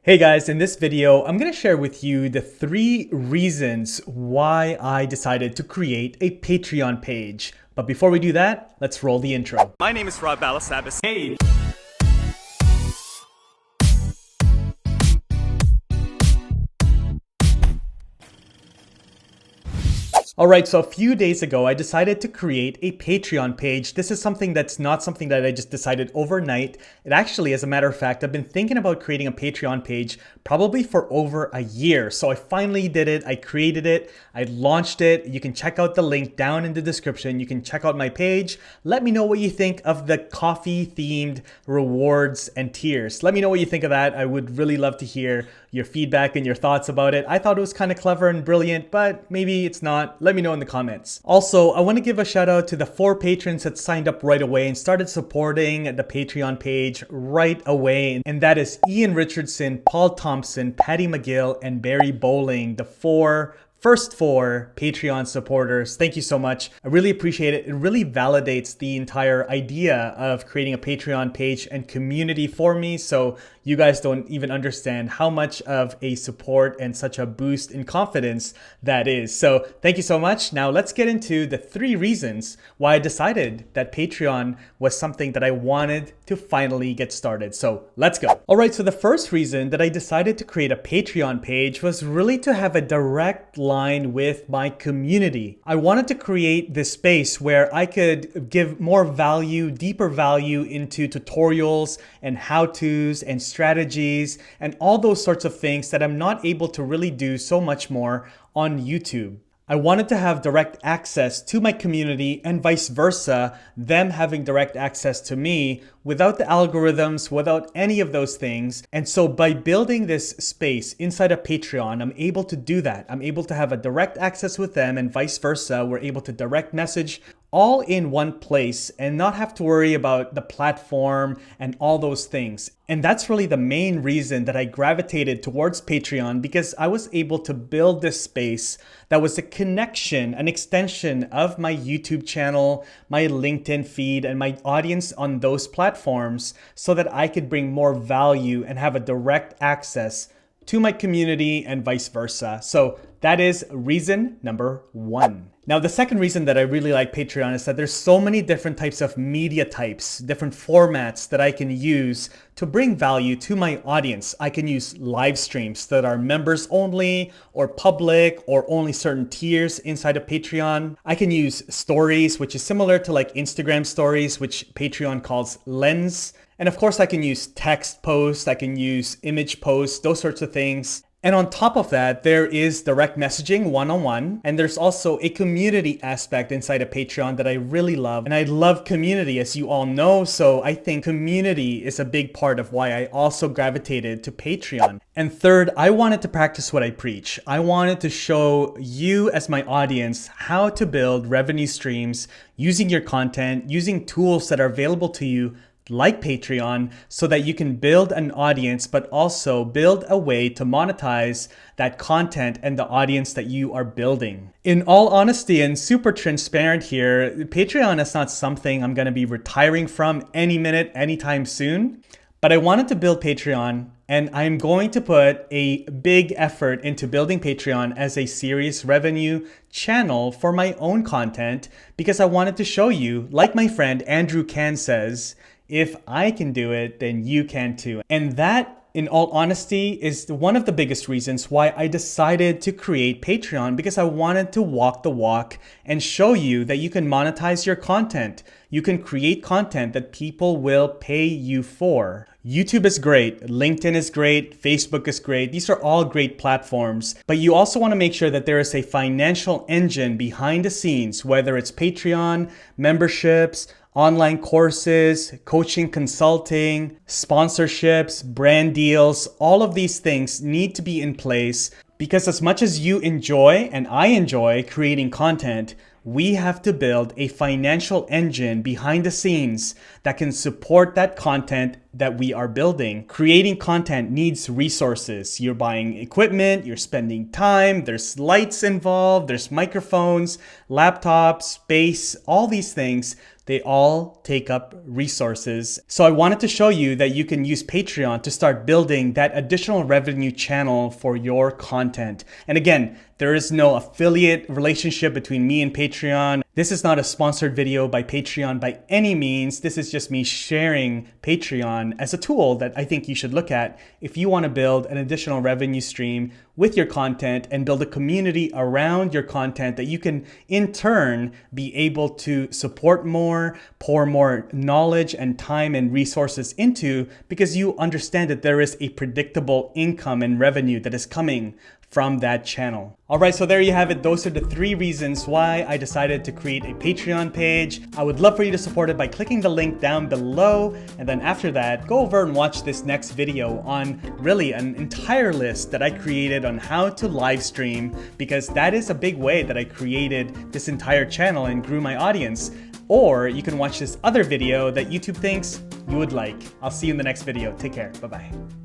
Hey guys, in this video, I'm going to share with you the 3 reasons why I decided to create a Patreon page. But before we do that, let's roll the intro. My name is Balasabas. Hey! Alright, so a few days ago, I decided to create a Patreon page. This is something that's not something that I just decided overnight. It actually, as a matter of fact, I've been thinking about creating a Patreon page probably for over a year. So I finally did it. I created it. I launched it. You can check out the link down in the description. You can check out my page. Let me know what you think of the coffee-themed rewards and tiers. Let me know what you think of that. I would really love to hear your feedback and your thoughts about it. I thought it was kind of clever and brilliant, but maybe it's not. Let me know in the comments. Also, I want to give a shout out to the 4 patrons that signed up right away and started supporting the Patreon page right away. And that is Ian Richardson, Paul Thompson, Patty McGill, and Barry Bowling, the first 4 Patreon supporters. Thank you so much. I really appreciate it. It really validates the entire idea of creating a Patreon page and community for me. So you guys don't even understand how much of a support and such a boost in confidence that is. So thank you so much. Now let's get into the 3 reasons why I decided that Patreon was something that I wanted to finally get started. So let's go. All right, so the first reason that I decided to create a Patreon page was really to have a direct line with my community. I wanted to create this space where I could give more value, deeper value into tutorials and how-tos and strategies and all those sorts of things that I'm not able to really do so much more on YouTube. I wanted to have direct access to my community and vice versa, them having direct access to me without the algorithms, without any of those things. And so by building this space inside of Patreon, I'm able to do that. I'm able to have a direct access with them and vice versa. We're able to direct message all in one place and not have to worry about the platform and all those things. And that's really the main reason that I gravitated towards Patreon, because I was able to build this space that was a connection, an extension of my YouTube channel, my LinkedIn feed, and my audience on those platforms so that I could bring more value and have a direct access to my community and vice versa. So that is reason number 1. Now, the second reason that I really like Patreon is that there's so many different types of media types, different formats that I can use to bring value to my audience. I can use live streams that are members only or public or only certain tiers inside of Patreon. I can use stories, which is similar to like Instagram stories, which Patreon calls Lens. And of course, I can use text posts, I can use image posts, those sorts of things. And on top of that, there is direct messaging one-on-one. And there's also a community aspect inside of Patreon that I really love. And I love community, as you all know. So I think community is a big part of why I also gravitated to Patreon. And third, I wanted to practice what I preach. I wanted to show you as my audience how to build revenue streams using your content, using tools that are available to you like Patreon, so that you can build an audience, but also build a way to monetize that content and the audience that you are building. In all honesty and super transparent here, Patreon is not something I'm going to be retiring from any minute, anytime soon. But I wanted to build Patreon, and I'm going to put a big effort into building Patreon as a serious revenue channel for my own content, because I wanted to show you, like my friend Andrew Can says, if I can do it, then you can too. And that, in all honesty, is one of the biggest reasons why I decided to create Patreon, because I wanted to walk the walk and show you that you can monetize your content. You can create content that people will pay you for. YouTube is great, LinkedIn is great, Facebook is great. These are all great platforms, but you also want to make sure that there is a financial engine behind the scenes, whether it's Patreon, memberships, online courses, coaching, consulting, sponsorships, brand deals. All of these things need to be in place, because as much as you enjoy and I enjoy creating content, we have to build a financial engine behind the scenes that can support that content that we are building. Creating content needs resources. You're buying equipment, you're spending time, there's lights involved, there's microphones, laptops, space, all these things. They all take up resources. So I wanted to show you that you can use Patreon to start building that additional revenue channel for your content. And again, there is no affiliate relationship between me and Patreon. This is not a sponsored video by Patreon by any means. This is just me sharing Patreon as a tool that I think you should look at if you want to build an additional revenue stream with your content and build a community around your content that you can in turn be able to support more, pour more knowledge and time and resources into, because you understand that there is a predictable income and revenue that is coming from that channel. All right, so there you have it. Those are the 3 reasons why I decided to create a Patreon page. I would love for you to support it by clicking the link down below. And then after that, go over and watch this next video on really an entire list that I created on how to live stream, because that is a big way that I created this entire channel and grew my audience. Or you can watch this other video that YouTube thinks you would like. I'll see you in the next video. Take care. Bye-bye.